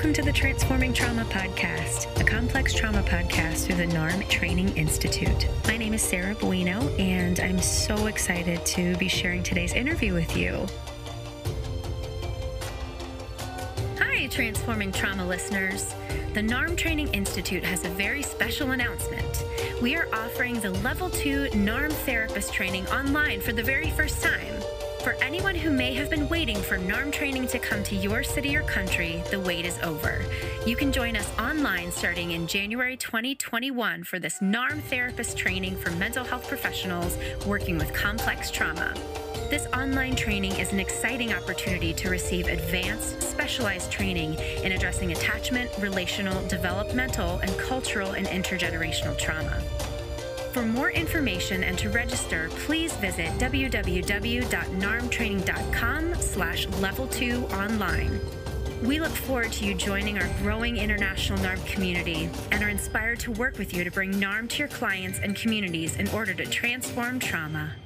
Welcome to the Transforming Trauma Podcast, a complex trauma podcast through the NARM Training Institute. My name is Sarah Bueno, and I'm so excited to be sharing today's interview with you. Hi, Transforming Trauma listeners. The NARM Training Institute has a very special announcement. We are offering the Level 2 NARM Therapist Training online for the very first time. For anyone who may have been waiting for NARM training to come to your city or country, the wait is over. You can join us online starting in January 2021 for this NARM therapist training for mental health professionals working with complex trauma. This online training is an exciting opportunity to receive advanced, specialized training in addressing attachment, relational, developmental, and cultural and intergenerational trauma. For more information and to register, please visit www.narmtraining.com/level2online. We look forward to you joining our growing international NARM community and are inspired to work with you to bring NARM to your clients and communities in order to transform trauma.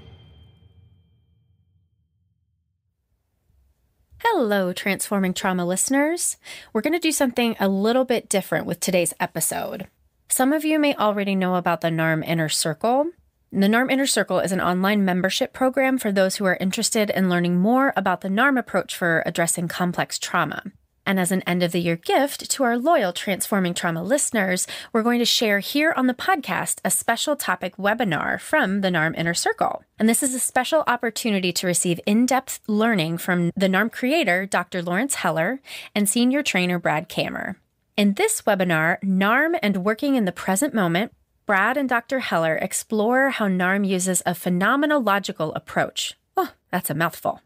Hello, Transforming Trauma listeners. We're going to do something a little bit different with today's episode. Some of you may already know about the NARM Inner Circle. The NARM Inner Circle is an online membership program for those who are interested in learning more about the NARM approach for addressing complex trauma. And as an end-of-the-year gift to our loyal Transforming Trauma listeners, we're going to share here on the podcast a special topic webinar from the NARM Inner Circle. And this is a special opportunity to receive in-depth learning from the NARM creator, Dr. Laurence Heller, and senior trainer, Brad Kammer. In this webinar, NARM and Working in the Present Moment, Brad and Dr. Heller explore how NARM uses a phenomenological approach. Oh, that's a mouthful.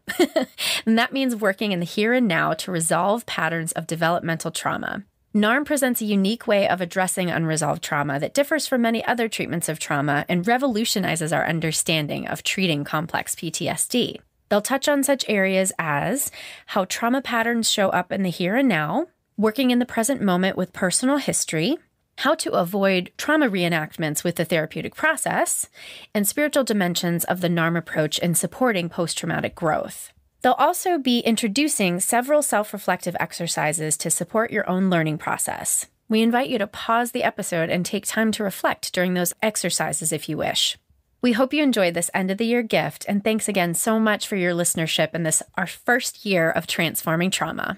And that means working in the here and now to resolve patterns of developmental trauma. NARM presents a unique way of addressing unresolved trauma that differs from many other treatments of trauma and revolutionizes our understanding of treating complex PTSD. They'll touch on such areas as how trauma patterns show up in the here and now, working in the present moment with personal history, how to avoid trauma reenactments with the therapeutic process, and spiritual dimensions of the NARM approach in supporting post-traumatic growth. They'll also be introducing several self-reflective exercises to support your own learning process. We invite you to pause the episode and take time to reflect during those exercises if you wish. We hope you enjoyed this end-of-the-year gift, and thanks again so much for your listenership in this, our first year of Transforming Trauma.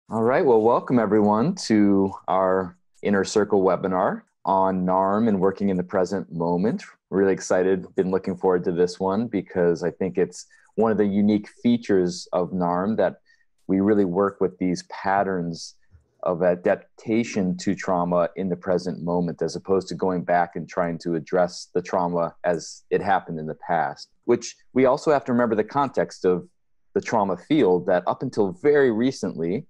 All right. Well, welcome everyone to our Inner Circle webinar on NARM and Working in the Present Moment. Really excited. Been looking forward to this one because I think it's one of the unique features of NARM that we really work with these patterns of adaptation to trauma in the present moment, as opposed to going back and trying to address the trauma as it happened in the past, which we also have to remember the context of the trauma field, that up until very recently,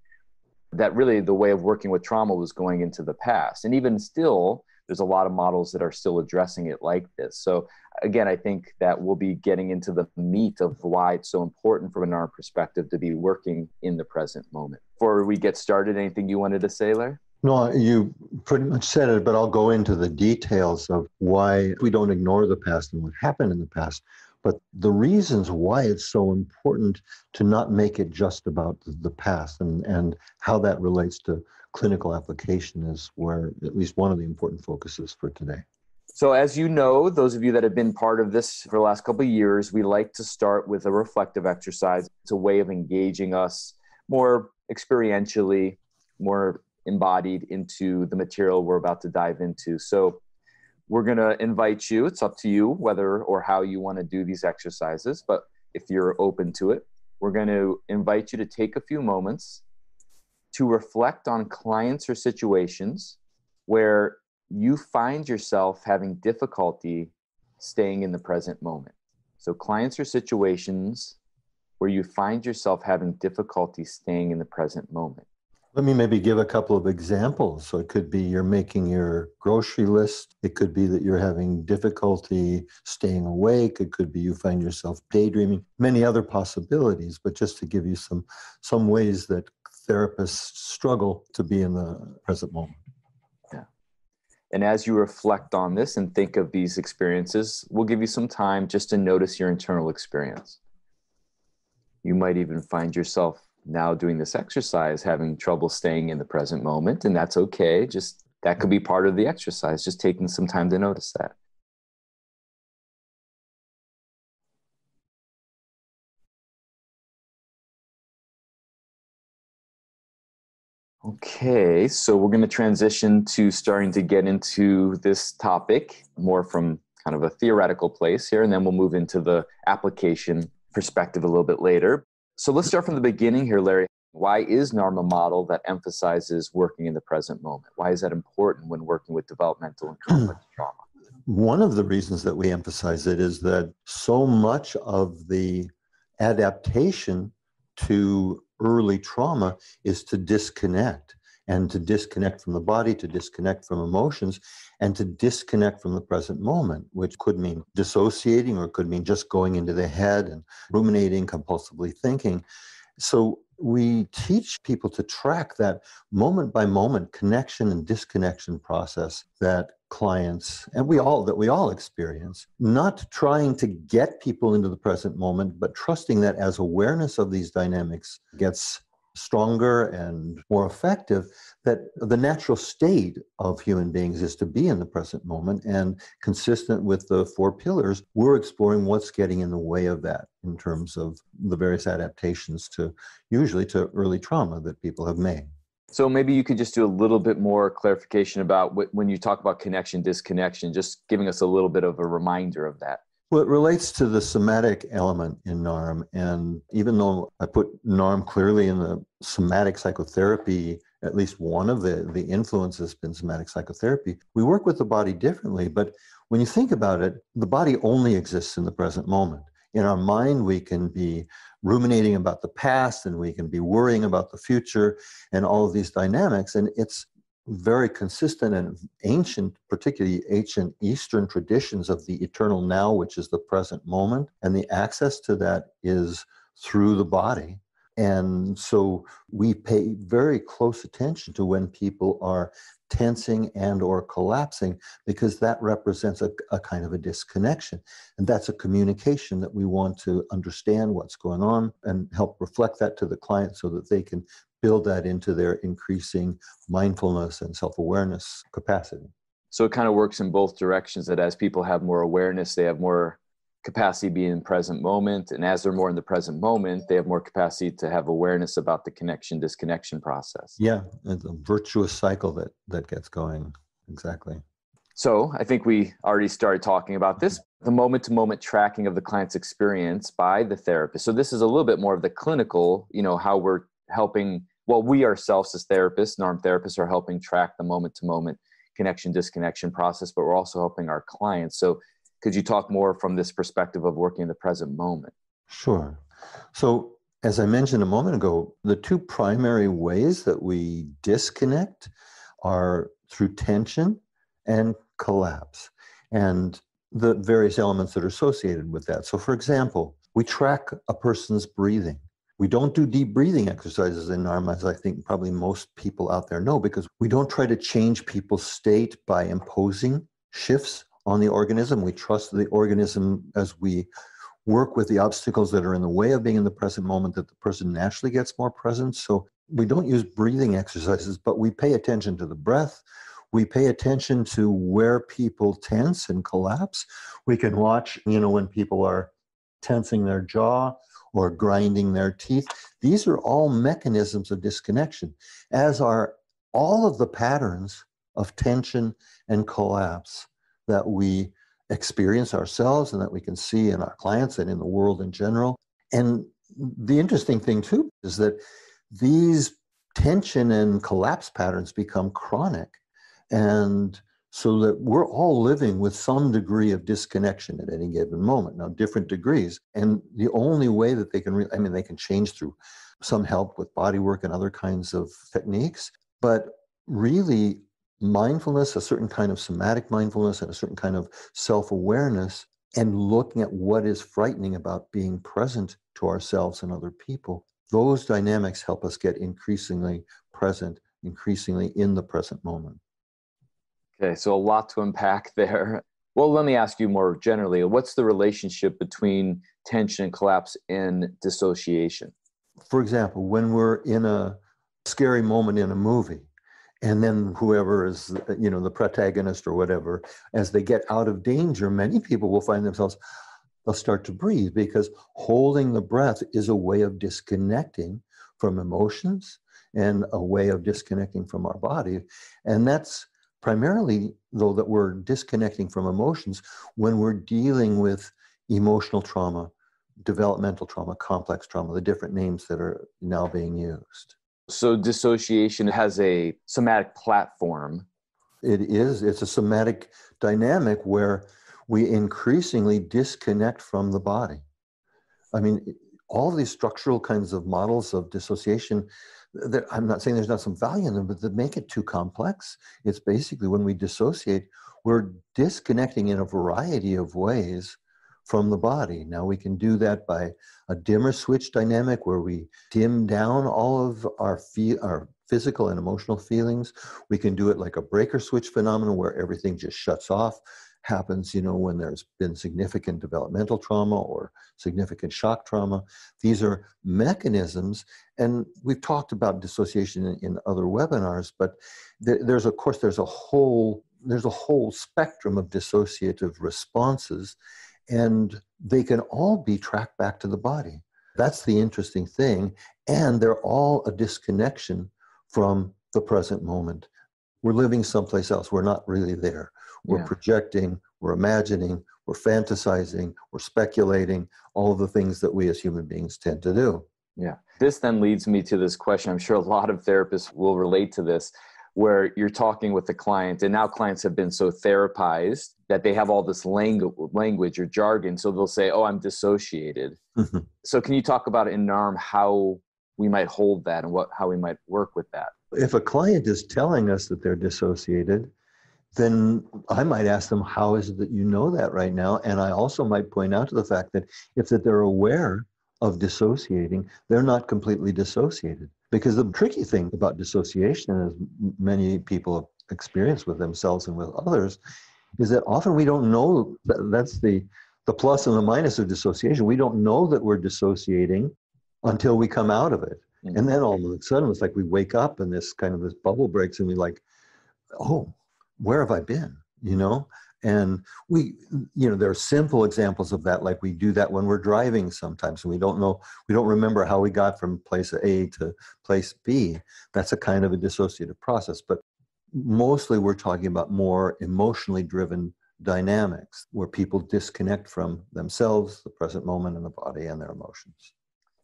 that really the way of working with trauma was going into the past. And even still, there's a lot of models that are still addressing it like this. So again, I think that we'll be getting into the meat of why it's so important from an NARM perspective to be working in the present moment. Before we get started, anything you wanted to say, Larry? No, you pretty much said it, but I'll go into the details of why we don't ignore the past and what happened in the past. But the reasons why it's so important to not make it just about the past and how that relates to clinical application is where at least one of the important focuses for today. So as you know, those of you that have been part of this for the last couple of years, we like to start with a reflective exercise. It's a way of engaging us more experientially, more embodied into the material we're about to dive into. So we're going to invite you, it's up to you whether or how you want to do these exercises, but if you're open to it, we're going to invite you to take a few moments to reflect on clients or situations where you find yourself having difficulty staying in the present moment. So clients or situations where you find yourself having difficulty staying in the present moment. Let me maybe give a couple of examples. So it could be you're making your grocery list. It could be that you're having difficulty staying awake. It could be you find yourself daydreaming. Many other possibilities, but just to give you some ways that therapists struggle to be in the present moment. Yeah. And as you reflect on this and think of these experiences, we'll give you some time just to notice your internal experience. You might even find yourself now doing this exercise having trouble staying in the present moment, and that's okay. Just that could be part of the exercise, just taking some time to notice that. Okay, so we're going to transition to starting to get into this topic more from kind of a theoretical place here, and then we'll move into the application perspective a little bit later. So let's start from the beginning here, Larry. Why is NARM a model that emphasizes working in the present moment? Why is that important when working with developmental and complex trauma? One of the reasons that we emphasize it is that so much of the adaptation to early trauma is to disconnect, and to disconnect from the body, to disconnect from emotions, and to disconnect from the present moment, which could mean dissociating or could mean just going into the head and ruminating, compulsively thinking. So we teach people to track that moment by moment connection and disconnection process that clients and we all experience, not trying to get people into the present moment, but trusting that as awareness of these dynamics gets stronger and more effective, that the natural state of human beings is to be in the present moment. And consistent with the 4 pillars, we're exploring what's getting in the way of that in terms of the various adaptations to usually to early trauma that people have made. So maybe you could just do a little bit more clarification about when you talk about connection, disconnection, just giving us a little bit of a reminder of that. Well, it relates to the somatic element in NARM. And even though I put NARM clearly in the somatic psychotherapy, at least one of the influences has been somatic psychotherapy, we work with the body differently. But when you think about it, the body only exists in the present moment. In our mind, we can be ruminating about the past and we can be worrying about the future and all of these dynamics. And it's very consistent and ancient, particularly ancient Eastern traditions of the eternal now, which is the present moment. And the access to that is through the body. And so we pay very close attention to when people are tensing and or collapsing, because that represents a kind of a disconnection. And that's a communication that we want to understand what's going on and help reflect that to the client so that they can build that into their increasing mindfulness and self-awareness capacity. So it kind of works in both directions, that as people have more awareness, they have more capacity to be in the present moment. And as they're more in the present moment, they have more capacity to have awareness about the connection, disconnection process. Yeah, it's a virtuous cycle that gets going. Exactly. So I think we already started talking about this, the moment-to-moment tracking of the client's experience by the therapist. So this is a little bit more of the clinical, how we're helping, we ourselves as therapists, NARM therapists, are helping track the moment-to-moment connection, disconnection process, but we're also helping our clients. So could you talk more from this perspective of working in the present moment? Sure. So as I mentioned a moment ago, the 2 primary ways that we disconnect are through tension and collapse, and the various elements that are associated with that. So for example, we track a person's breathing. We don't do deep breathing exercises in NARM, as I think probably most people out there know, because we don't try to change people's state by imposing shifts on the organism. We trust the organism as we work with the obstacles that are in the way of being in the present moment, that the person naturally gets more present. So we don't use breathing exercises, but we pay attention to the breath. We pay attention to where people tense and collapse. We can watch, when people are tensing their jaw or grinding their teeth. These are all mechanisms of disconnection, as are all of the patterns of tension and collapse that we experience ourselves and that we can see in our clients and in the world in general. And the interesting thing too is that these tension and collapse patterns become chronic. And so that we're all living with some degree of disconnection at any given moment. Now, different degrees. And the only way that they can, they can change through some help with body work and other kinds of techniques, but really mindfulness, a certain kind of somatic mindfulness and a certain kind of self-awareness, and looking at what is frightening about being present to ourselves and other people. Those dynamics help us get increasingly present, increasingly in the present moment. Okay, so a lot to unpack there. Well, let me ask you more generally, what's the relationship between tension and collapse and dissociation? For example, when we're in a scary moment in a movie, and then whoever is, the protagonist or whatever, as they get out of danger, many people will find themselves, they'll start to breathe, because holding the breath is a way of disconnecting from emotions and a way of disconnecting from our body. And that's primarily, though, that we're disconnecting from emotions when we're dealing with emotional trauma, developmental trauma, complex trauma, the different names that are now being used. So dissociation has a somatic platform. It's a somatic dynamic where we increasingly disconnect from the body. I mean, all these structural kinds of models of dissociation, I'm not saying there's not some value in them, but that make it too complex. It's basically when we dissociate, we're disconnecting in a variety of ways from the body. Now, we can do that by a dimmer switch dynamic where we dim down all of our physical and emotional feelings. We can do it like a breaker switch phenomenon where everything just shuts off. Happens, when there's been significant developmental trauma or significant shock trauma. These are mechanisms, and we've talked about dissociation in other webinars, but there's a whole spectrum of dissociative responses, and they can all be tracked back to the body. That's the interesting thing, and they're all a disconnection from the present moment. We're living someplace else. We're not really there. We're projecting, we're imagining, we're fantasizing, we're speculating, all of the things that we as human beings tend to do. Yeah. This then leads me to this question. I'm sure a lot of therapists will relate to this, where you're talking with the client, and now clients have been so therapized that they have all this language or jargon. So they'll say, oh, I'm dissociated. Mm-hmm. So can you talk about in NARM how we might hold that and how we might work with that? If a client is telling us that they're dissociated, then I might ask them, how is it that you know that right now? And I also might point out to the fact that if they're aware of dissociating, they're not completely dissociated. Because the tricky thing about dissociation, as many people have experienced with themselves and with others, is that often we don't know. That's the plus and the minus of dissociation. We don't know that we're dissociating until we come out of it. Mm-hmm. And then all of a sudden, it's like we wake up and this bubble breaks and we're like, oh, where have I been? And there are simple examples of that. Like we do that when we're driving sometimes, and we don't remember how we got from place A to place B. That's a kind of a dissociative process. But mostly we're talking about more emotionally driven dynamics where people disconnect from themselves, the present moment, and the body and their emotions.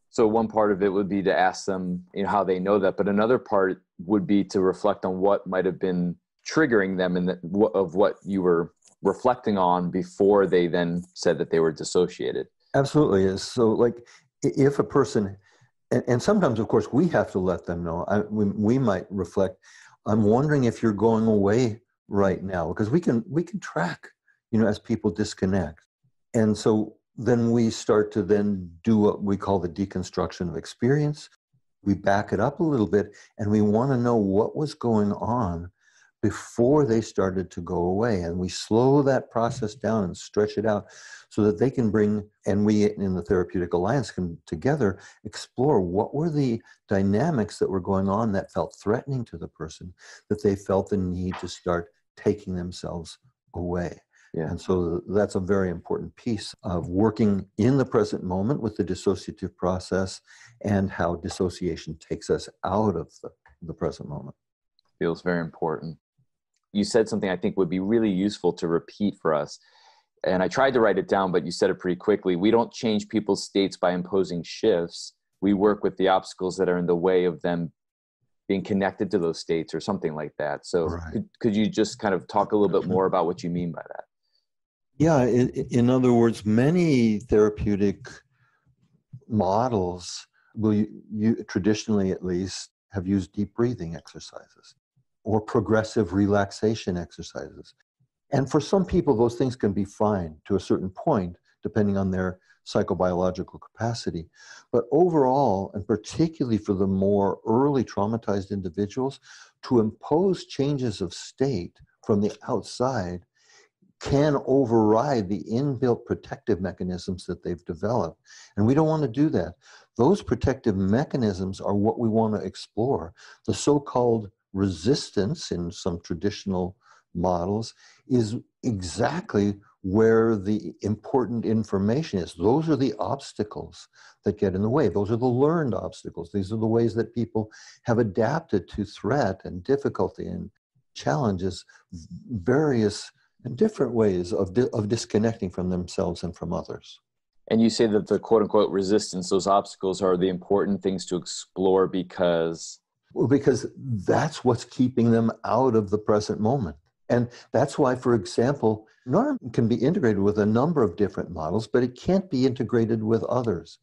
So one part of it would be to ask them, how they know that, but another part would be to reflect on what might have been triggering them and of what you were reflecting on before they then said that they were dissociated. Absolutely is. So like if a person, and sometimes of course we have to let them know, we might reflect, I'm wondering if you're going away right now, because we can track, as people disconnect. And so then we start to then do what we call the deconstruction of experience. We back it up a little bit, and we want to know what was going on before they started to go away. And we slow that process down and stretch it out so that they can bring, and we in the Therapeutic Alliance can together explore what were the dynamics that were going on that felt threatening to the person, that they felt the need to start taking themselves away. Yeah. And so that's a very important piece of working in the present moment with the dissociative process and how dissociation takes us out of the present moment. Feels very important. You said something I think would be really useful to repeat for us. And I tried to write it down, but you said it pretty quickly. We don't change people's states by imposing shifts. We work with the obstacles that are in the way of them being connected to those states or something like that. So right. Could you just kind of talk a little bit more about what you mean by that? Yeah, in other words, many therapeutic models will you traditionally at least have used deep breathing exercises or progressive relaxation exercises. And for some people, those things can be fine to a certain point, depending on their psychobiological capacity. But overall, and particularly for the more early traumatized individuals, to impose changes of state from the outside can override the inbuilt protective mechanisms that they've developed. And we don't want to do that. Those protective mechanisms are what we want to explore. The so-called resistance in some traditional models is exactly where the important information is. Those are the obstacles that get in the way. Those are the learned obstacles. These are the ways that people have adapted to threat and difficulty and challenges, various and different ways of disconnecting from themselves and from others. And you say that the quote unquote resistance, those obstacles are the important things to explore because? Well, because that's what's keeping them out of the present moment. And that's why, for example, NARM can be integrated with a number of different models, but it can't be integrated with others.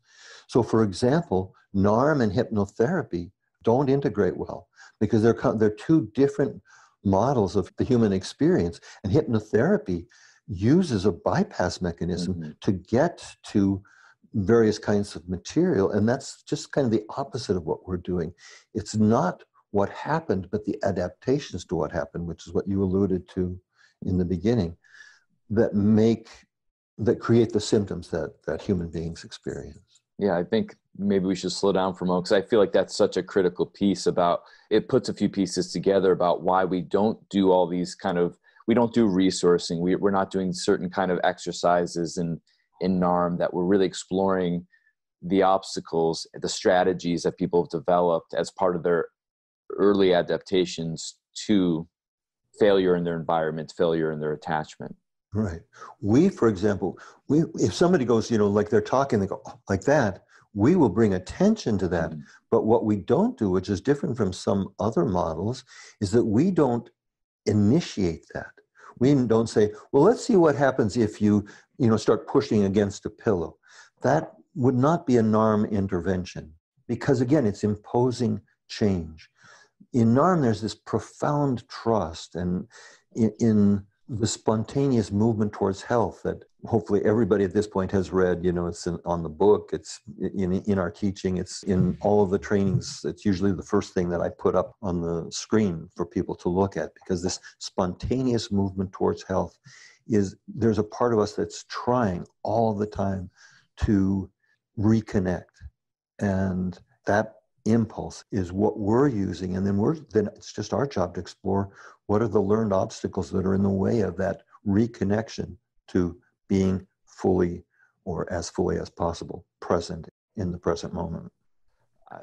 So, for example, NARM and hypnotherapy don't integrate well because they're two different models of the human experience. And hypnotherapy uses a bypass mechanism to get to various kinds of material. And that's just kind of the opposite of what we're doing. It's not what happened, but the adaptations to what happened, which is what you alluded to in the beginning, that create the symptoms that human beings experience. Yeah, I think maybe we should slow down for a moment because I feel like that's such a critical piece about, it puts a few pieces together about why we don't do all these we don't do resourcing. We're not doing certain kind of exercises in NARM that we're really exploring the obstacles, the strategies that people have developed as part of their early adaptations to failure in their environment, failure in their attachment. Right. For example, if somebody goes, like they're talking, they go like that, we will bring attention to that. Mm-hmm. But what we don't do, which is different from some other models, is that we don't initiate that. We don't say, well, let's see what happens if you start pushing against a pillow. That would not be a NARM intervention because, again, it's imposing change. In NARM, there's this profound trust and in the spontaneous movement towards health that hopefully everybody at this point has read. It's on the book, it's in our teaching, it's in all of the trainings. It's usually the first thing that I put up on the screen for people to look at, because this spontaneous movement towards health there's a part of us that's trying all the time to reconnect. And that impulse is what we're using, and then it's just our job to explore what are the learned obstacles that are in the way of that reconnection to being fully, or as fully as possible, present in the present moment.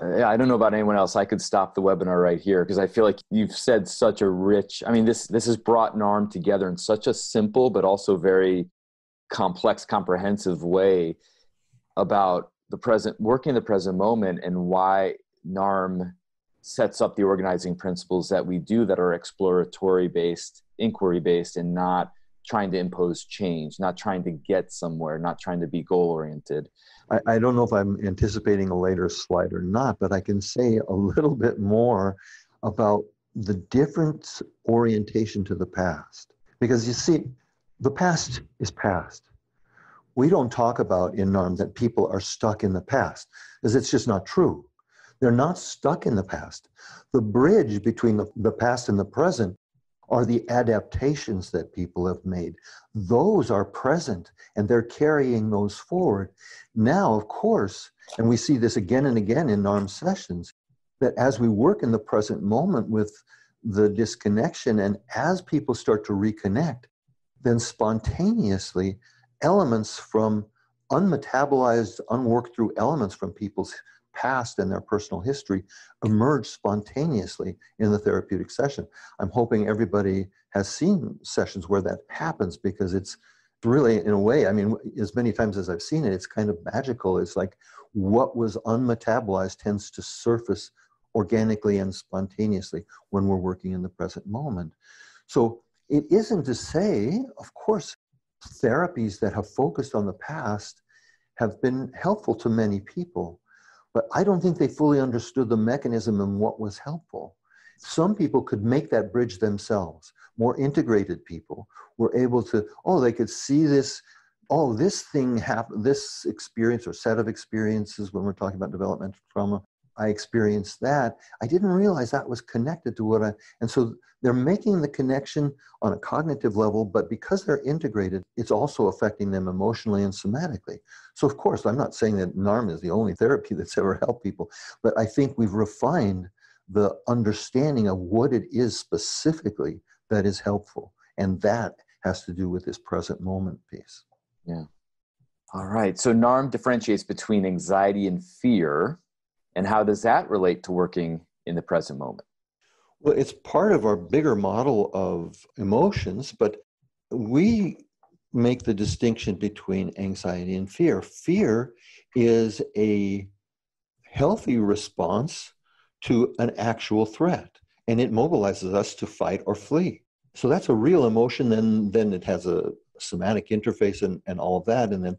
I don't know about anyone else. I could stop the webinar right here because I feel like you've said such a rich, this has brought NARM together in such a simple but also very complex, comprehensive way about the present, working in the present moment, and why NARM sets up the organizing principles that we do that are exploratory based, inquiry based, and not trying to impose change, not trying to get somewhere, not trying to be goal oriented. I don't know if I'm anticipating a later slide or not, but I can say a little bit more about the different orientation to the past. Because you see, the past is past. We don't talk about in NARM that people are stuck in the past, because it's just not true. They're not stuck in the past. The bridge between the past and the present are the adaptations that people have made. Those are present, and they're carrying those forward. Now, of course, and we see this again and again in NARM sessions, that as we work in the present moment with the disconnection, and as people start to reconnect, then spontaneously elements from unmetabolized, unworked through elements from people's past and their personal history emerge spontaneously in the therapeutic session. I'm hoping everybody has seen sessions where that happens, because it's really, in a way, as many times as I've seen it, it's kind of magical. It's like what was unmetabolized tends to surface organically and spontaneously when we're working in the present moment. So it isn't to say, of course, therapies that have focused on the past have been helpful to many people, but I don't think they fully understood the mechanism and what was helpful. Some people could make that bridge themselves. More integrated people were able to, they could see this, this thing happen, this experience or set of experiences when we're talking about developmental trauma I experienced that. I didn't realize that was connected to and so they're making the connection on a cognitive level, but because they're integrated, it's also affecting them emotionally and somatically. So of course, I'm not saying that NARM is the only therapy that's ever helped people, but I think we've refined the understanding of what it is specifically that is helpful. And that has to do with this present moment piece. Yeah. All right. So NARM differentiates between anxiety and fear. And how does that relate to working in the present moment? Well, it's part of our bigger model of emotions, but we make the distinction between anxiety and fear. Fear is a healthy response to an actual threat, and it mobilizes us to fight or flee. So that's a real emotion. Then it has a somatic interface and all of that, and then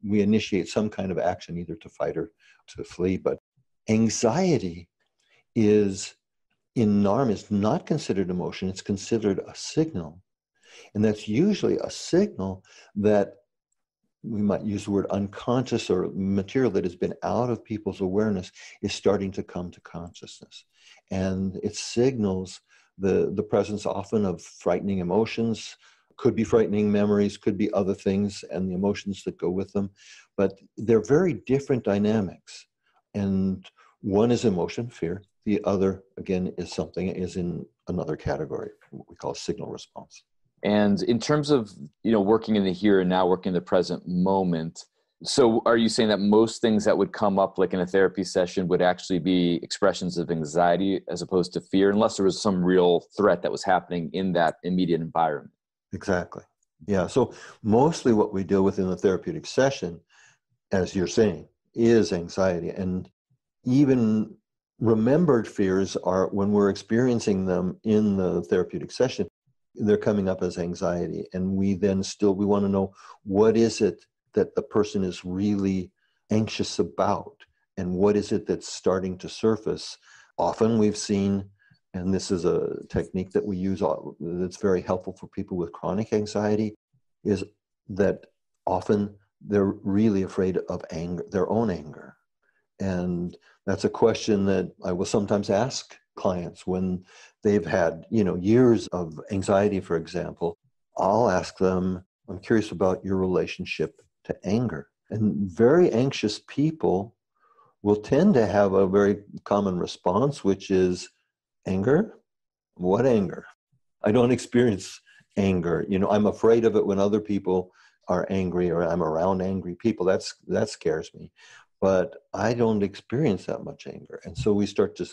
we initiate some kind of action, either to fight or to flee. But anxiety is, in NARM, is not considered emotion. It's considered a signal. And that's usually a signal that we might use the word unconscious, or material that has been out of people's awareness is starting to come to consciousness. And it signals the presence often of frightening emotions, could be frightening memories, could be other things, and the emotions that go with them. But they're very different dynamics. And one is emotion, fear. The other, again, is in another category, what we call a signal response. And in terms of, working in the here and now, working in the present moment, so are you saying that most things that would come up like in a therapy session would actually be expressions of anxiety as opposed to fear, unless there was some real threat that was happening in that immediate environment? Exactly. Yeah. So mostly what we deal with in the therapeutic session, as you're saying, is anxiety. And even remembered fears are, when we're experiencing them in the therapeutic session, they're coming up as anxiety. And we want to know, what is it that the person is really anxious about? And what is it that's starting to surface? Often we've seen, and this is a technique that we use that's very helpful for people with chronic anxiety, is that often they're really afraid of anger, their own anger. And that's a question that I will sometimes ask clients when they've had, years of anxiety, for example. I'll ask them, I'm curious about your relationship to anger. And very anxious people will tend to have a very common response, which is anger. What anger? I don't experience anger. I'm afraid of it when other people are angry, or I'm around angry people. That scares me. But I don't experience that much anger. And so we start to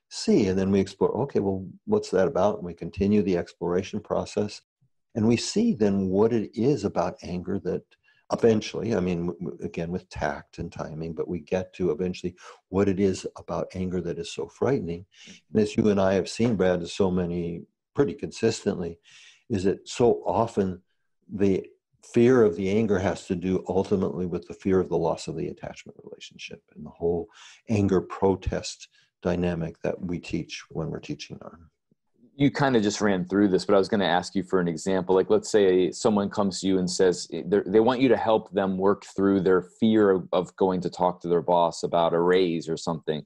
see, and then we explore, okay, well, what's that about? And we continue the exploration process. And we see then what it is about anger that eventually, again, with tact and timing, but we get to eventually what it is about anger that is so frightening. And as you and I have seen, Brad, pretty consistently, is that so often the fear of the anger has to do ultimately with the fear of the loss of the attachment relationship and the whole anger protest dynamic that we teach when we're teaching NARM. You kind of just ran through this, but I was going to ask you for an example. Like, let's say someone comes to you and says they want you to help them work through their fear of going to talk to their boss about a raise or something.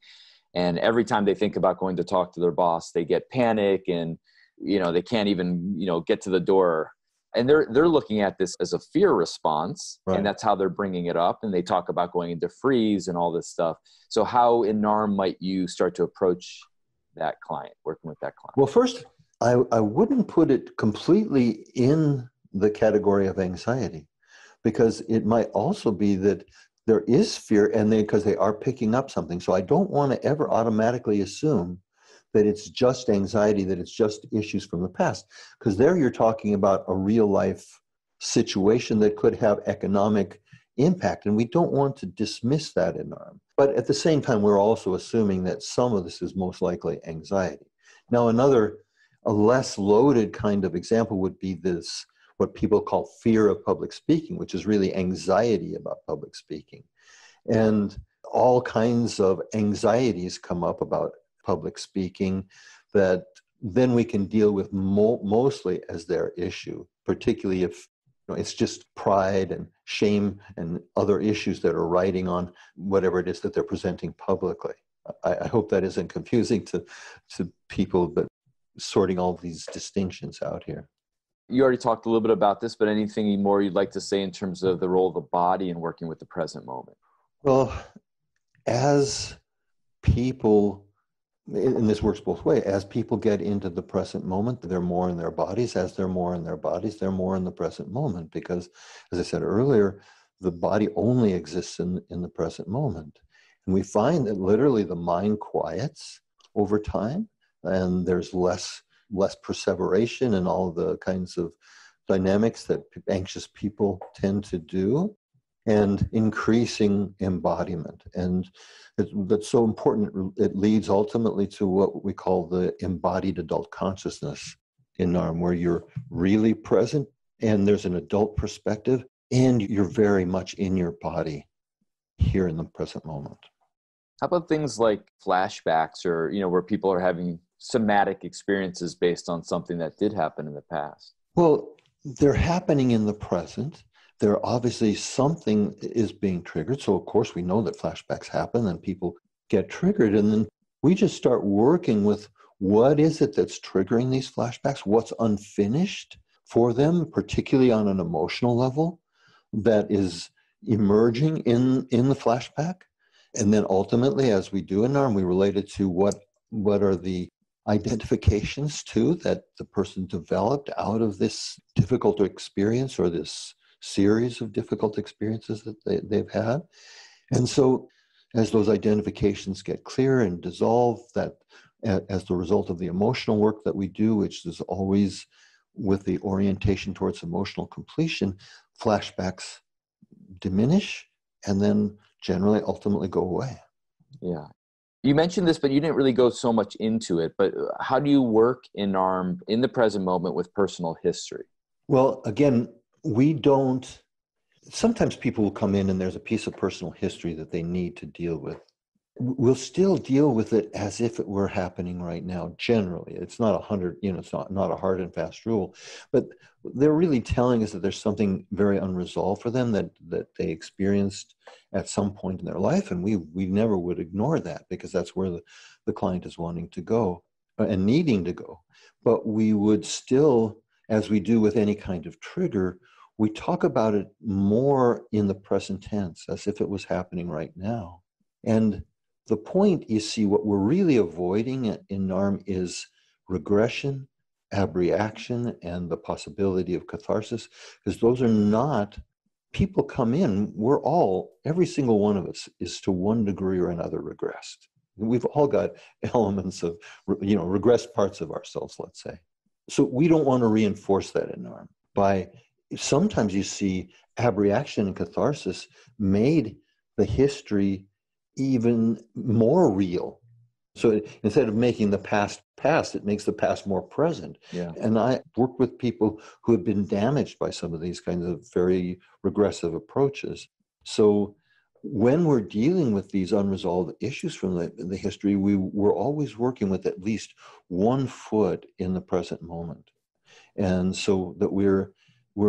And every time they think about going to talk to their boss, they get panic and, they can't even, get to the door. And they're looking at this as a fear response, right? And that's how they're bringing it up. And they talk about going into freeze and all this stuff. So how in NARM might you start to approach that client, working with that client? Well, first, I wouldn't put it completely in the category of anxiety, because it might also be that there is fear, and because they are picking up something. So I don't want to ever automatically assume that it's just anxiety, that it's just issues from the past, because there you're talking about a real life situation that could have economic impact, and we don't want to dismiss that in NARM. But at the same time, we're also assuming that some of this is most likely anxiety. Now, a less loaded kind of example would be this, what people call fear of public speaking, which is really anxiety about public speaking. And all kinds of anxieties come up about public speaking that then we can deal with mostly as their issue, particularly if It's just pride and shame and other issues that are riding on whatever it is that they're presenting publicly. I hope that isn't confusing to people, but sorting all these distinctions out here. You already talked a little bit about this, but anything more you'd like to say in terms of the role of the body in working with the present moment? Well, as people, and this works both ways, as people get into the present moment, they're more in their bodies. As they're more in their bodies, they're more in the present moment. Because, as I said earlier, the body only exists in the present moment. And we find that literally the mind quiets over time, and there's less perseveration and all the kinds of dynamics that anxious people tend to do, and increasing embodiment. And that's so important. It leads ultimately to what we call the embodied adult consciousness in NARM, where you're really present and there's an adult perspective and you're very much in your body here in the present moment. How about things like flashbacks or, where people are having somatic experiences based on something that did happen in the past? Well, they're happening in the present. There obviously something is being triggered. So of course we know that flashbacks happen and people get triggered. And then we just start working with what is it that's triggering these flashbacks? What's unfinished for them, particularly on an emotional level, that is emerging in the flashback? And then ultimately, as we do in NARM, we relate it to what are the identifications too that the person developed out of this difficult experience or this series of difficult experiences that they've had. And so as those identifications get clear and dissolve, that as the result of the emotional work that we do, which is always with the orientation towards emotional completion, flashbacks diminish and then generally ultimately go away. Yeah. You mentioned this, but you didn't really go so much into it. But how do you work in NARM in the present moment with personal history? Well, again, we don't, sometimes people will come in and there's a piece of personal history that they need to deal with. We'll still deal with it as if it were happening right now, generally. It's not 100, it's not a hard and fast rule, but they're really telling us that there's something very unresolved for them that they experienced at some point in their life. And we never would ignore that because that's where the client is wanting to go and needing to go. But we would still, as we do with any kind of trigger, we talk about it more in the present tense as if it was happening right now. And the point, you see, what we're really avoiding in NARM is regression, abreaction, and the possibility of catharsis, because those are not, people come in, every single one of us is to one degree or another regressed. We've all got elements of, regressed parts of ourselves, let's say. So we don't want to reinforce that in NARM. Sometimes you see abreaction and catharsis made the history even more real. So instead of making the past, it makes the past more present. Yeah. And I work with people who have been damaged by some of these kinds of very regressive approaches. So when we're dealing with these unresolved issues from the history, we're always working with at least 1 foot in the present moment. And so that we're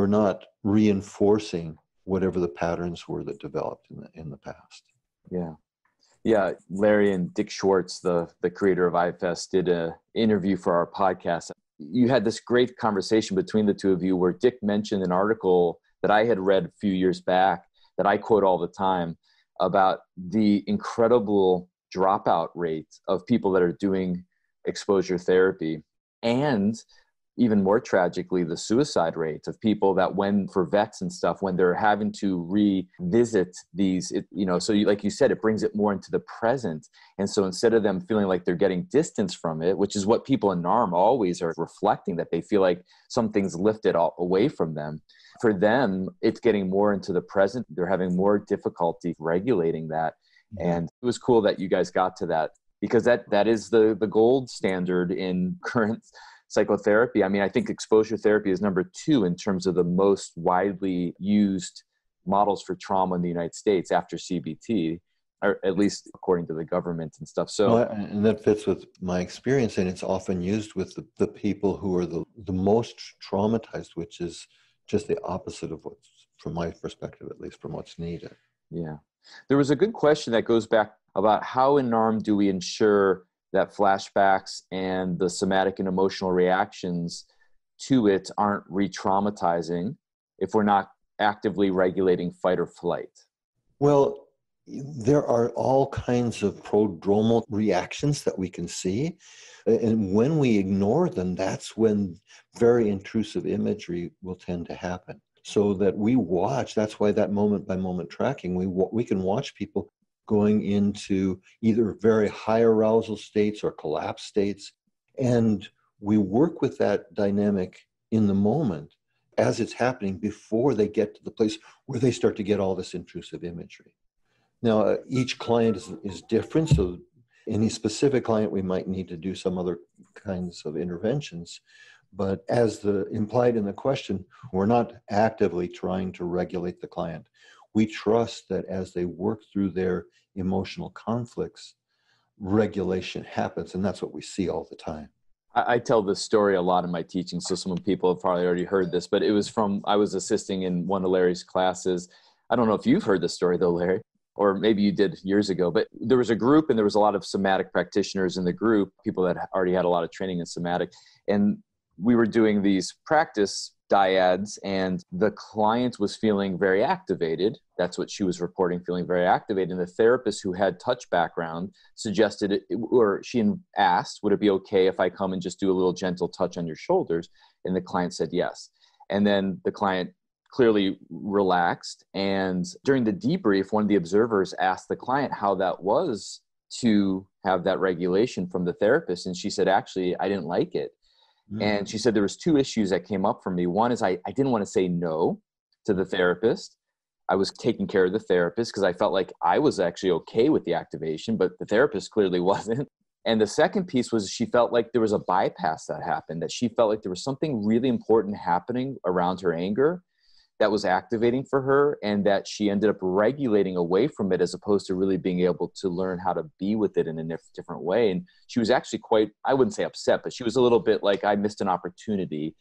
not reinforcing whatever the patterns were that developed in the past. Yeah. Yeah, Larry and Dick Schwartz, the creator of IFS, did an interview for our podcast. You had this great conversation between the two of you where Dick mentioned an article that I had read a few years back that I quote all the time about the incredible dropout rate of people that are doing exposure therapy, and even more tragically, the suicide rate of people that for vets and stuff, when they're having to revisit these, like you said, it brings it more into the present. And so instead of them feeling like they're getting distance from it, which is what people in NARM always are reflecting, that they feel like something's lifted away from them. For them, it's getting more into the present. They're having more difficulty regulating that. Mm-hmm. And it was cool that you guys got to that, because that is the gold standard in current psychotherapy. I mean, I think exposure therapy is number 2 in terms of the most widely used models for trauma in the United States after CBT, or at least according to the government and stuff. So, and that fits with my experience, and it's often used with the people who are the most traumatized, which is just the opposite of what's, from my perspective, at least, from what's needed. Yeah. There was a good question that goes back about how in NARM do we ensure that flashbacks and the somatic and emotional reactions to it aren't re-traumatizing if we're not actively regulating fight or flight? Well, there are all kinds of prodromal reactions that we can see. And when we ignore them, that's when very intrusive imagery will tend to happen. So that we watch, that's why that moment by moment tracking, we can watch people going into either very high arousal states or collapse states. And we work with that dynamic in the moment as it's happening before they get to the place where they start to get all this intrusive imagery. Now, each client is different. So any specific client, we might need to do some other kinds of interventions. But as implied in the question, we're not actively trying to regulate the client. We trust that as they work through their emotional conflicts, regulation happens. And that's what we see all the time. I tell this story a lot in my teaching, so some people have probably already heard this, but it was I was assisting in one of Larry's classes. I don't know if you've heard this story though, Larry, or maybe you did years ago, but there was a group and there was a lot of somatic practitioners in the group, people that already had a lot of training in somatic. And we were doing these practice dyads and the client was feeling very activated. That's what she was reporting, feeling very activated. And the therapist who had touch background suggested, or she asked, would it be okay if I come and just do a little gentle touch on your shoulders? And the client said yes. And then the client clearly relaxed. And during the debrief, one of the observers asked the client how that was to have that regulation from the therapist. And she said, actually, I didn't like it. And she said there was two issues that came up for me. One is I didn't want to say no to the therapist. I was taking care of the therapist because I felt like I was actually okay with the activation, but the therapist clearly wasn't. And the second piece was she felt like there was a bypass that happened, that she felt like there was something really important happening around her anger that was activating for her, and that she ended up regulating away from it as opposed to really being able to learn how to be with it in a different way. And she was actually quite, I wouldn't say upset, but she was a little bit like, I missed an opportunity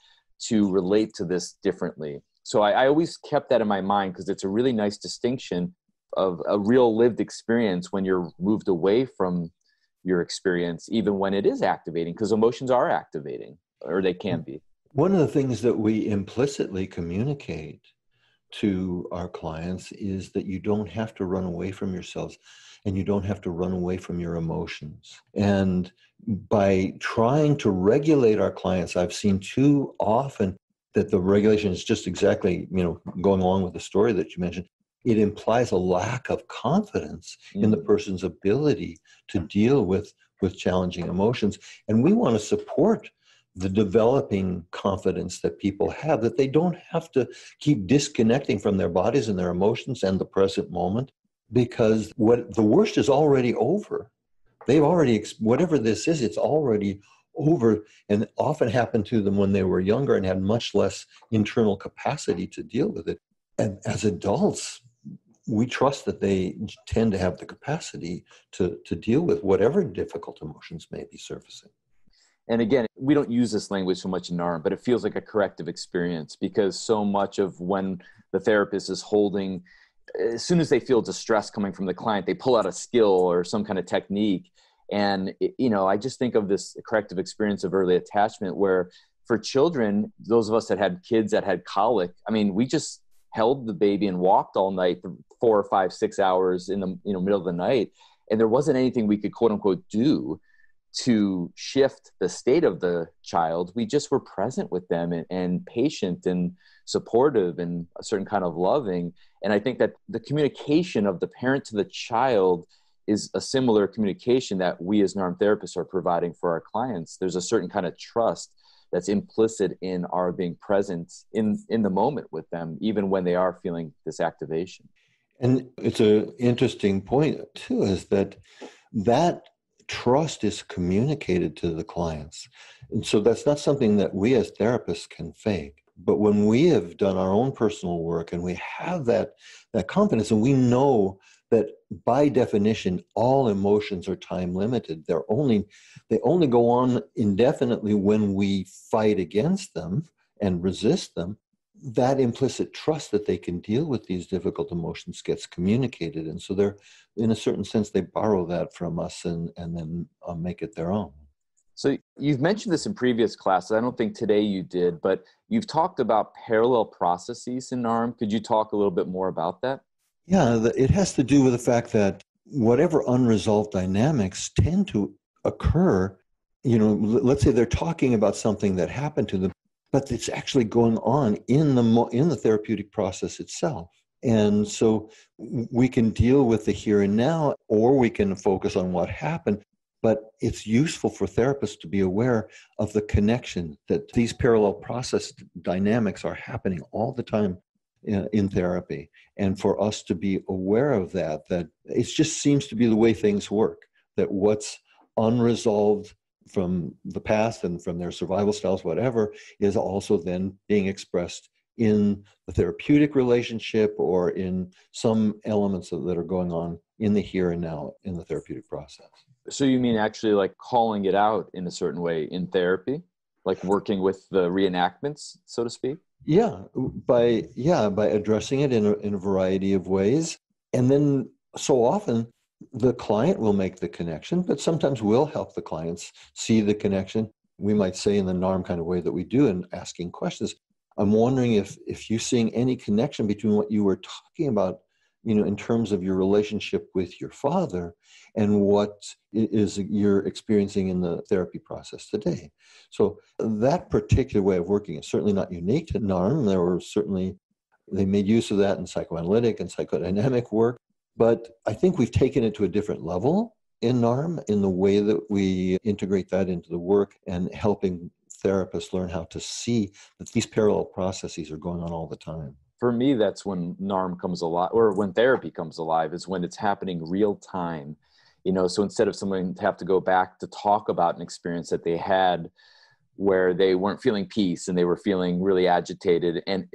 to relate to this differently. So I always kept that in my mind because it's a really nice distinction of a real lived experience when you're moved away from your experience, even when it is activating, because emotions are activating, or they can be. One of the things that we implicitly communicate to our clients is that you don't have to run away from yourselves and you don't have to run away from your emotions. And by trying to regulate our clients, I've seen too often that the regulation is just exactly, going along with the story that you mentioned. It implies a lack of confidence in the person's ability to deal with challenging emotions. And we want to support the developing confidence that people have, that they don't have to keep disconnecting from their bodies and their emotions and the present moment, because the worst is already over. They've already, whatever this is, it's already over, and often happened to them when they were younger and had much less internal capacity to deal with it. And as adults, we trust that they tend to have the capacity to deal with whatever difficult emotions may be surfacing. And again, we don't use this language so much in NARM, but it feels like a corrective experience, because so much of when the therapist is holding, as soon as they feel distress coming from the client, they pull out a skill or some kind of technique. And, I just think of this corrective experience of early attachment where for children, those of us that had kids that had colic, we just held the baby and walked all night for 4 or 5, 6 hours in the middle of the night. And there wasn't anything we could quote unquote do to shift the state of the child. We just were present with them and patient and supportive and a certain kind of loving. And I think that the communication of the parent to the child is a similar communication that we as NARM therapists are providing for our clients. There's a certain kind of trust that's implicit in our being present in the moment with them, even when they are feeling this activation. And it's an interesting point too, is that trust is communicated to the clients. And so that's not something that we as therapists can fake. But when we have done our own personal work and we have that confidence, and we know that by definition, all emotions are time limited. They only go on indefinitely when we fight against them and resist them. that implicit trust that they can deal with these difficult emotions gets communicated. And so they're, in a certain sense, they borrow that from us and then make it their own. So you've mentioned this in previous classes. I don't think today you did, but you've talked about parallel processes in NARM. Could you talk a little bit more about that? Yeah, it has to do with the fact that whatever unresolved dynamics tend to occur, let's say they're talking about something that happened to them, but it's actually going on in the therapeutic process itself. And so we can deal with the here and now, or we can focus on what happened. But it's useful for therapists to be aware of the connection that these parallel process dynamics are happening all the time in therapy. And for us to be aware of that it just seems to be the way things work, that what's unresolved from the past and from their survival styles, whatever, is also then being expressed in the therapeutic relationship or in some elements that are going on in the here and now in the therapeutic process. So you mean actually like calling it out in a certain way in therapy, like working with the reenactments, so to speak? Yeah, by addressing it in a variety of ways. And then so often the client will make the connection, but sometimes we'll help the clients see the connection. We might say in the NARM kind of way that we do in asking questions, I'm wondering if you're seeing any connection between what you were talking about, in terms of your relationship with your father and what is you're experiencing in the therapy process today. So that particular way of working is certainly not unique to NARM. They made use of that in psychoanalytic and psychodynamic work, but I think we've taken it to a different level in NARM in the way that we integrate that into the work and helping therapists learn how to see that these parallel processes are going on all the time. For me, that's when NARM comes alive, or when therapy comes alive, is when it's happening real time. So instead of someone have to go back to talk about an experience that they had where they weren't feeling peace and they were feeling really agitated, and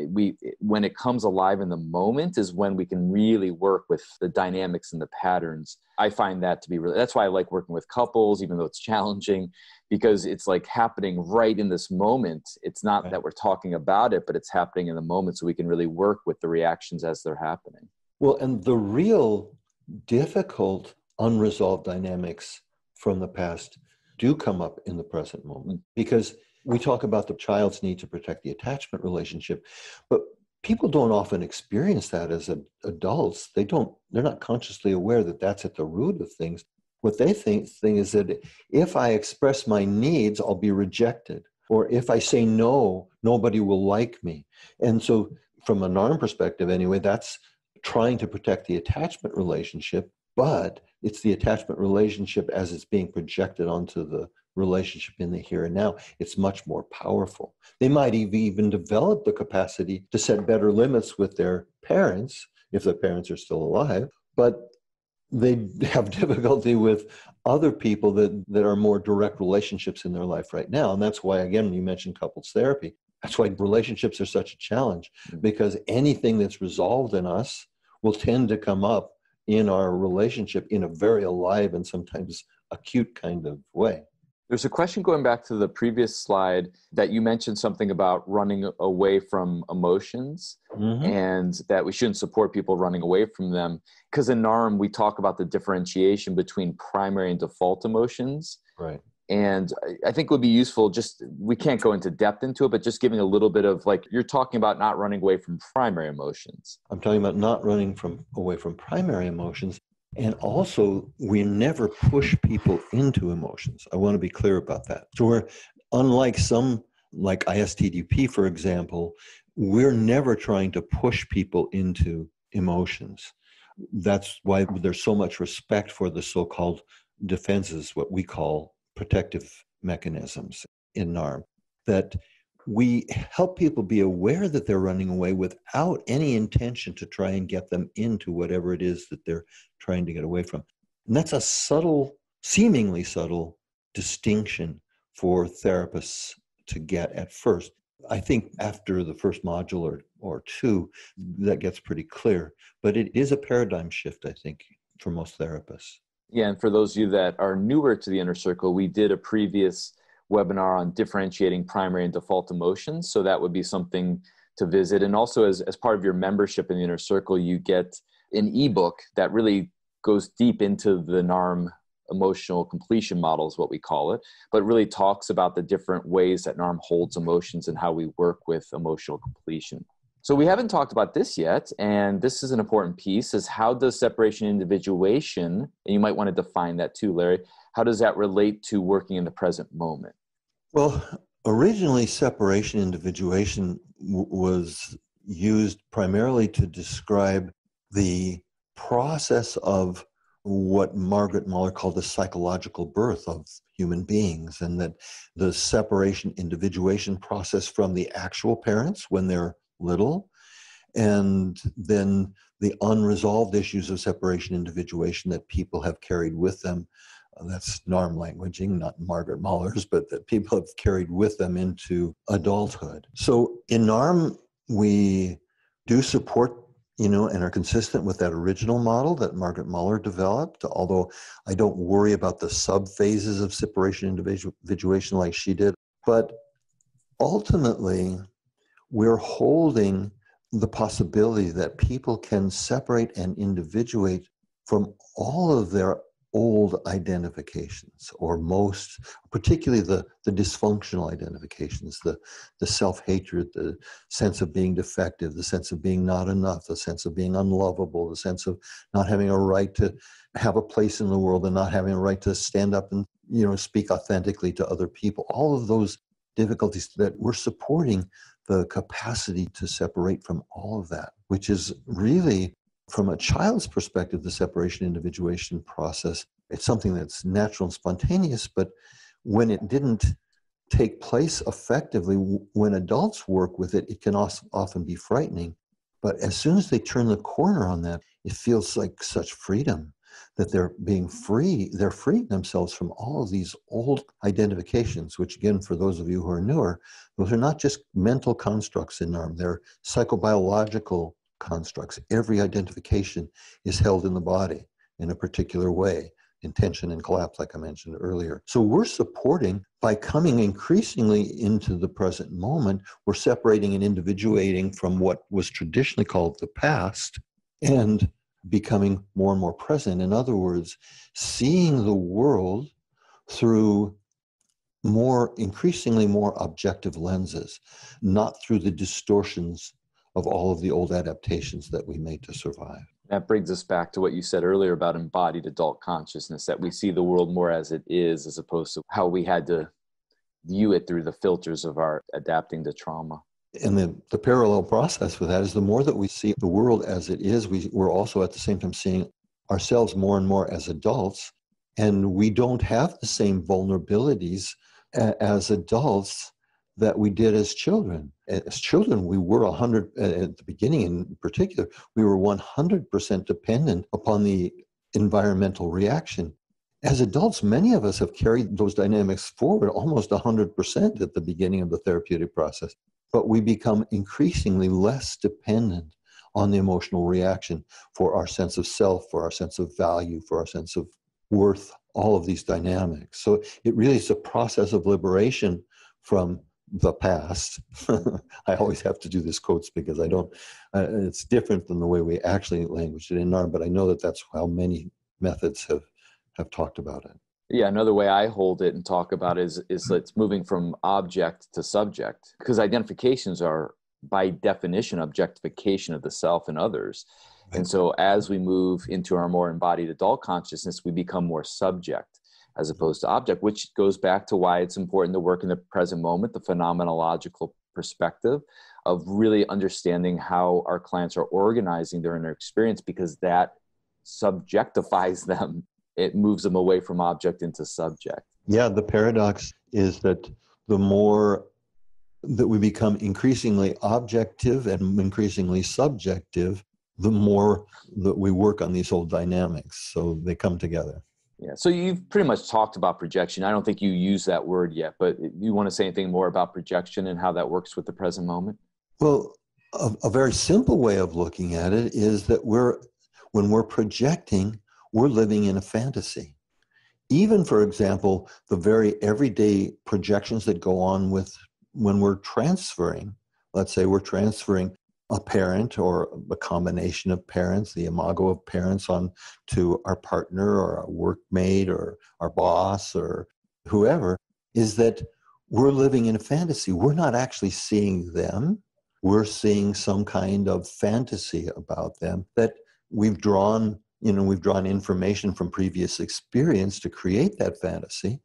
when it comes alive in the moment is when we can really work with the dynamics and the patterns. I find that to be that's why I like working with couples, even though it's challenging, because it's like happening right in this moment. It's not right that we're talking about it, but it's happening in the moment, so we can really work with the reactions as they're happening. Well, and the real difficult unresolved dynamics from the past do come up in the present moment, because we talk about the child's need to protect the attachment relationship, but people don't often experience that as adults. They're not consciously aware that that's at the root of things. What they think is that if I express my needs, I'll be rejected. Or if I say no, nobody will like me. And so from a NARM perspective anyway, that's trying to protect the attachment relationship, but it's the attachment relationship as it's being projected onto the relationship in the here and now. It's much more powerful. They might even develop the capacity to set better limits with their parents, if the parents are still alive, but they have difficulty with other people that are more direct relationships in their life right now. And that's why, again, you mentioned couples therapy. That's why relationships are such a challenge, because anything that's resolved in us will tend to come up in our relationship in a very alive and sometimes acute kind of way. There's a question going back to the previous slide that you mentioned something about running away from emotions, and that we shouldn't support people running away from them. Because in NARM, we talk about the differentiation between primary and default emotions. Right. And I think it would be useful, we can't go into depth into it, but just giving a little bit of, like, you're talking about not running away from primary emotions. I'm talking about not running away from primary emotions. And also, we never push people into emotions. I want to be clear about that. So we're, unlike some, like ISTDP, for example, we're never trying to push people into emotions. That's why there's so much respect for the so-called defenses, what we call protective mechanisms in NARM, that we help people be aware that they're running away without any intention to try and get them into whatever it is that they're trying to get away from. And that's a seemingly subtle distinction for therapists to get at first. I think after the first module or two, that gets pretty clear. But it is a paradigm shift, I think, for most therapists. Yeah, and for those of you that are newer to the Inner Circle, we did a previous webinar on differentiating primary and default emotions. So that would be something to visit. And also as part of your membership in the Inner Circle, you get an ebook that really goes deep into the NARM emotional completion model is what we call it, but really talks about the different ways that NARM holds emotions and how we work with emotional completion. So we haven't talked about this yet, and this is an important piece, is how does separation individuation, and you might want to define that too, Larry, how does that relate to working in the present moment? Well, originally separation individuation was used primarily to describe the process of what Margaret Muller called the psychological birth of human beings, and that the separation individuation process from the actual parents when they're little, and then the unresolved issues of separation individuation that people have carried with them. That's NARM languaging, not Margaret Muller's, but that people have carried with them into adulthood. So in NARM, we do support, and are consistent with that original model that Margaret Muller developed, although I don't worry about the sub-phases of separation individuation like she did. But ultimately, we're holding the possibility that people can separate and individuate from all of their old identifications, or most, particularly the dysfunctional identifications, the self-hatred, the sense of being defective, the sense of being not enough, the sense of being unlovable, the sense of not having a right to have a place in the world and not having a right to stand up and speak authentically to other people. All of those difficulties that we're supporting the capacity to separate from all of that, which is really, from a child's perspective, the separation individuation process, it's something that's natural and spontaneous, but when it didn't take place effectively, when adults work with it, it can often be frightening. But as soon as they turn the corner on that, it feels like such freedom, that they're being free. They're freeing themselves from all of these old identifications, which again, for those of you who are newer, those are not just mental constructs in NARM, they're psychobiological constructs. Every identification is held in the body in a particular way, in tension and collapse, like I mentioned earlier. So we're supporting, by coming increasingly into the present moment, we're separating and individuating from what was traditionally called the past and becoming more and more present. In other words, seeing the world through increasingly more objective lenses, not through the distortions of all of the old adaptations that we made to survive. That brings us back to what you said earlier about embodied adult consciousness, that we see the world more as it is, as opposed to how we had to view it through the filters of our adapting to trauma. And the parallel process with that is the more that we see the world as it is, we're also at the same time seeing ourselves more and more as adults, and we don't have the same vulnerabilities as adults that we did as children. As children, we were 100, at the beginning in particular, we were 100% dependent upon the environmental reaction. As adults, many of us have carried those dynamics forward almost 100% at the beginning of the therapeutic process, but we become increasingly less dependent on the emotional reaction for our sense of self, for our sense of value, for our sense of worth, all of these dynamics. So it really is a process of liberation from the past. I always have to do this quotes because I don't, it's different than the way we actually language it in NARM, but I know that that's how many methods have talked about it. Yeah, another way I hold it and talk about it is it's moving from object to subject, because identifications are by definition objectification of the self and others. And so as we move into our more embodied adult consciousness, we become more subject as opposed to object, which goes back to why it's important to work in the present moment, the phenomenological perspective of really understanding how our clients are organizing their inner experience, because that subjectifies them. It moves them away from object into subject. Yeah, the paradox is that the more that we become increasingly objective and increasingly subjective, the more that we work on these old dynamics. So they come together. Yeah. So you've pretty much talked about projection. I don't think you use that word yet, but you want to say anything more about projection and how that works with the present moment? Well, a very simple way of looking at it is that when we're projecting, we're living in a fantasy. Even, for example, the very everyday projections that go on with when we're transferring Let's say we're transferring a parent or a combination of parents, the imago of parents, on to our partner or our workmate or our boss or whoever, is that we're living in a fantasy. We're not actually seeing them. We're seeing some kind of fantasy about them that we've drawn information from previous experience to create that fantasy.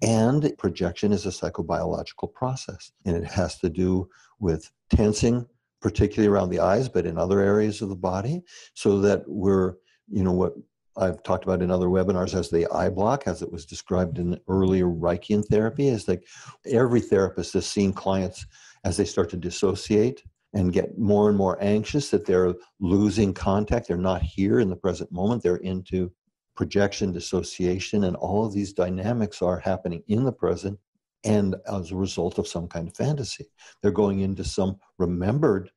And projection is a psychobiological process, and it has to do with tensing, particularly around the eyes, but in other areas of the body, so that we're, what I've talked about in other webinars as the eye block, as it was described in earlier Reichian therapy, is like every therapist has seen clients as they start to dissociate and get more and more anxious that they're losing contact. They're not here in the present moment. They're into projection, dissociation, and all of these dynamics are happening in the present and as a result of some kind of fantasy. They're going into some remembered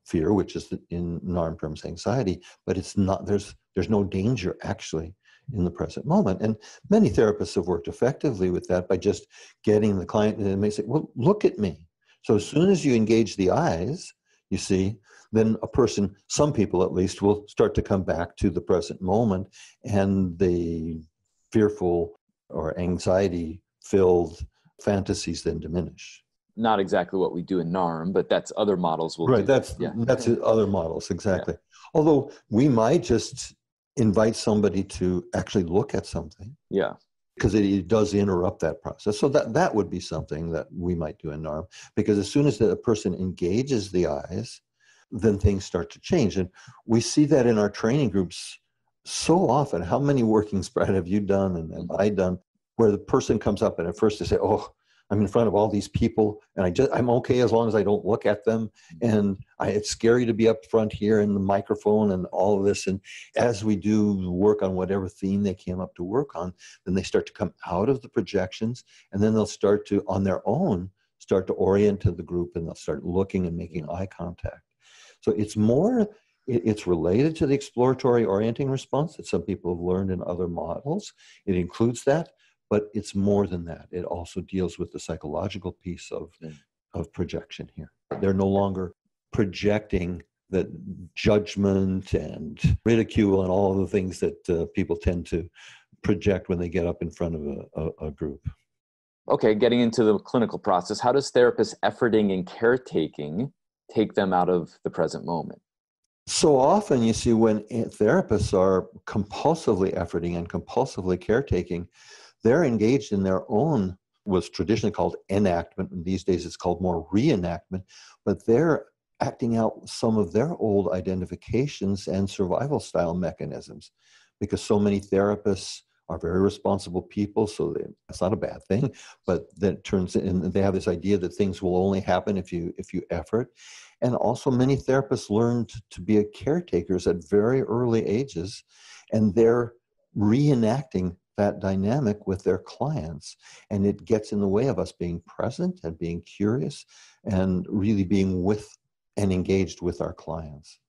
fear, which is in NARM terms anxiety, but it's not, there's no danger actually in the present moment. And many therapists have worked effectively with that by just getting the client, and they may say, well, look at me. So as soon as you engage the eyes, you see, then a person, some people at least, will start to come back to the present moment, and the fearful or anxiety-filled fantasies then diminish. Not exactly what we do in NARM, but that's other models will right, do. That's other models, exactly. Yeah. Although we might just invite somebody to actually look at something. Yeah. Because it does interrupt that process. So that would be something that we might do in NARM, because as soon as the person engages the eyes, then things start to change. And we see that in our training groups so often. How many workings, Brad, have you done and have I done, where the person comes up and at first they say, oh, I'm in front of all these people and I'm okay as long as I don't look at them. And it's scary to be up front here in the microphone and all of this. And as we do work on whatever theme they came up to work on, then they start to come out of the projections, and then they'll start to, on their own, start to orient to the group, and they'll start looking and making eye contact. So it's related to the exploratory orienting response that some people have learned in other models. It includes that. But it's more than that. It also deals with the psychological piece of projection here. They're no longer projecting the judgment and ridicule and all of the things that people tend to project when they get up in front of a group. Okay, getting into the clinical process, how does therapists efforting and caretaking take them out of the present moment? So often you see when therapists are compulsively efforting and compulsively caretaking, they're engaged in their own, was traditionally called enactment, and these days it's called more reenactment, but they're acting out some of their old identifications and survival style mechanisms, because so many therapists are very responsible people, so that's not a bad thing, but then it turns in, they have this idea that things will only happen if you effort. And also many therapists learned to be caretakers at very early ages, and they're reenacting that dynamic with their clients, and it gets in the way of us being present and being curious and really being with and engaged with our clients.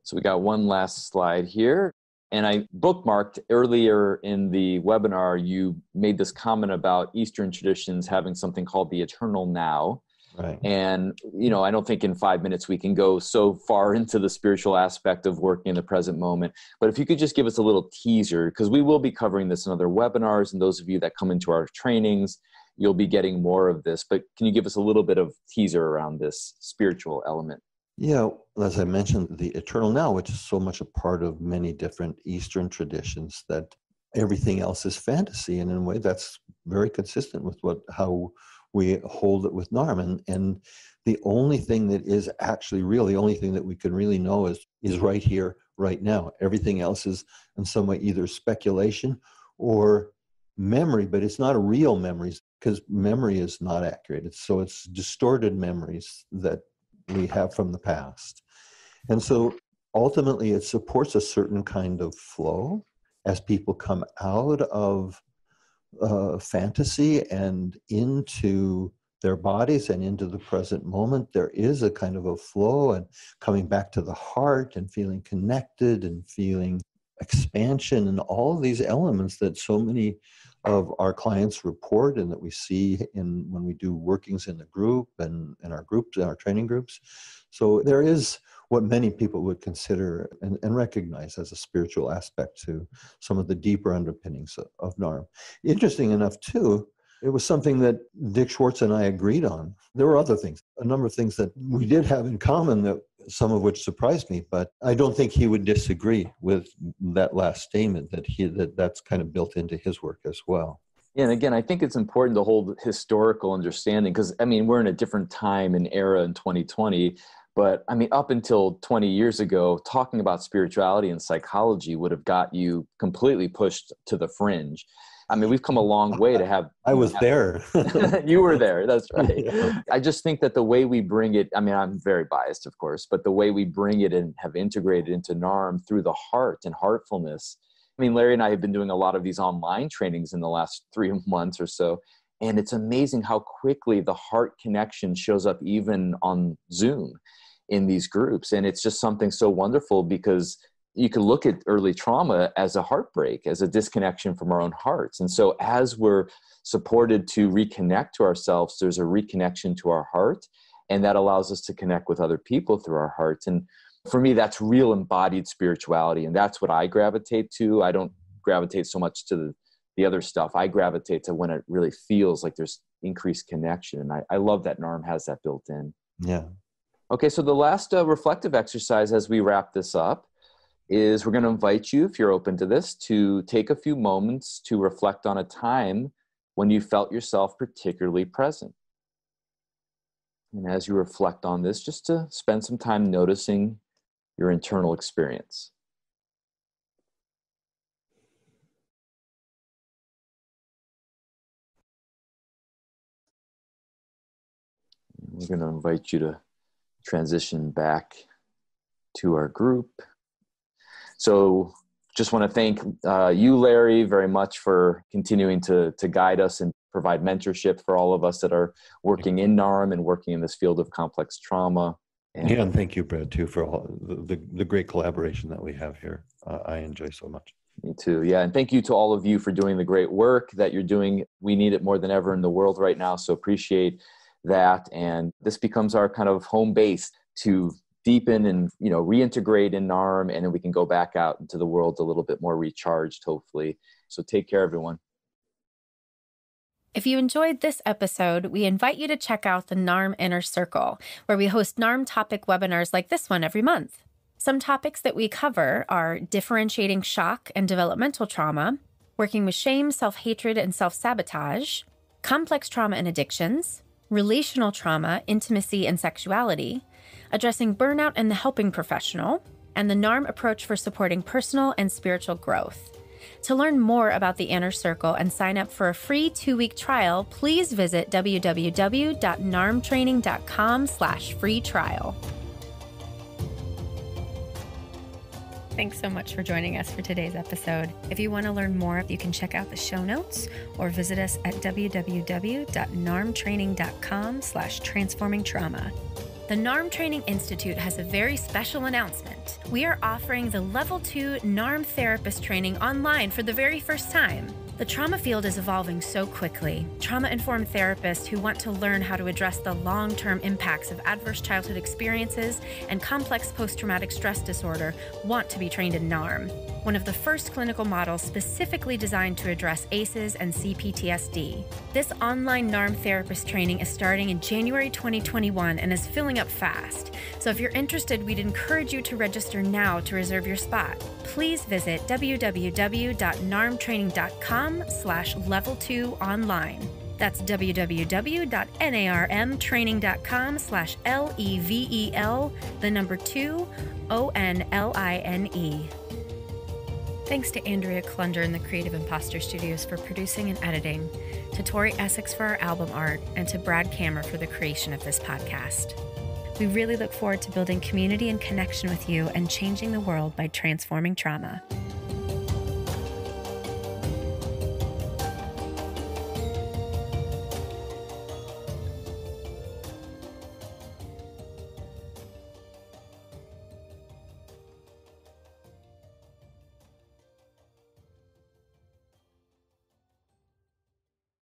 So we got one last slide here, and I bookmarked earlier in the webinar, you made this comment about Eastern traditions having something called the eternal now. Right. And, I don't think in 5 minutes we can go so far into the spiritual aspect of working in the present moment. But if you could just give us a little teaser, because we will be covering this in other webinars, and those of you that come into our trainings, you'll be getting more of this. But can you give us a little bit of teaser around this spiritual element? Yeah, as I mentioned, the eternal now, which is so much a part of many different Eastern traditions, that everything else is fantasy. And in a way, that's very consistent with how we hold it with NARM. And the only thing that is actually real, the only thing that we can really know is right here, right now. Everything else is in some way either speculation or memory, but it's not a real memory, because memory is not accurate. It's distorted memories that we have from the past. And so ultimately it supports a certain kind of flow as people come out of fantasy and into their bodies and into the present moment. There is a kind of a flow and coming back to the heart and feeling connected and feeling expansion and all of these elements that so many of our clients report and that we see when we do workings in the group and in our groups, in our training groups. So there is what many people would consider and recognize as a spiritual aspect to some of the deeper underpinnings of NARM. Interesting enough, too, it was something that Dick Schwartz and I agreed on. There were other things, a number of things that we did have in common, that some of which surprised me, but I don't think he would disagree with that last statement, that's kind of built into his work as well. Yeah, and again, I think it's important to hold historical understanding because, we're in a different time and era in 2020. But up until 20 years ago, talking about spirituality and psychology would have got you completely pushed to the fringe. We've come a long way to have... I was there. You were there, that's right. Yeah. I just think that the way we bring it, I'm very biased, of course, but the way we bring it and have integrated into NARM through the heart and heartfulness. Larry and I have been doing a lot of these online trainings in the last 3 months or so, and it's amazing how quickly the heart connection shows up even on Zoom in these groups. And it's just something so wonderful because you can look at early trauma as a heartbreak, as a disconnection from our own hearts. And so as we're supported to reconnect to ourselves, there's a reconnection to our heart, and that allows us to connect with other people through our hearts. And for me, that's real embodied spirituality. And that's what I gravitate to. I don't gravitate so much to the other stuff. I gravitate to when it really feels like there's increased connection. And I love that NARM has that built in. Yeah. Okay, so the last reflective exercise as we wrap this up is we're going to invite you, if you're open to this, to take a few moments to reflect on a time when you felt yourself particularly present. And as you reflect on this, just to spend some time noticing your internal experience. We're going to invite you to transition back to our group. So just want to thank you, Larry, very much for continuing to guide us and provide mentorship for all of us that are working in NARM and working in this field of complex trauma. And thank you, Brad, too, for all the great collaboration that we have here. I enjoy so much. Me too. Yeah. And thank you to all of you for doing the great work that you're doing. We need it more than ever in the world right now. So appreciate that. And this becomes our kind of home base to deepen and, reintegrate in NARM. And then we can go back out into the world a little bit more recharged, hopefully. So take care, everyone. If you enjoyed this episode, we invite you to check out the NARM Inner Circle, where we host NARM topic webinars like this one every month. Some topics that we cover are differentiating shock and developmental trauma, working with shame, self-hatred, and self-sabotage, complex trauma and addictions, relational trauma, intimacy, and sexuality, addressing burnout and the helping professional, and the NARM approach for supporting personal and spiritual growth. To learn more about the Inner Circle and sign up for a free 2-week trial, please visit www.narmtraining.com/free trial. Thanks so much for joining us for today's episode. If you want to learn more, you can check out the show notes or visit us at www.narmtraining.com/transformingtrauma. The NARM Training Institute has a very special announcement. We are offering the Level 2 NARM Therapist Training online for the very first time. The trauma field is evolving so quickly. Trauma-informed therapists who want to learn how to address the long-term impacts of adverse childhood experiences and complex post-traumatic stress disorder want to be trained in NARM, one of the first clinical models specifically designed to address ACEs and C-PTSD. This online NARM therapist training is starting in January 2021 and is filling up fast. So if you're interested, we'd encourage you to register now to reserve your spot. Please visit www.narmtraining.com/level2online. That's www.narmtraining.com/level2online. Thanks to Andrea Klunder and the Creative Imposter Studios for producing and editing, to Tori Essex for our album art, and to Brad Kammer for the creation of this podcast. We really look forward to building community and connection with you and changing the world by transforming trauma.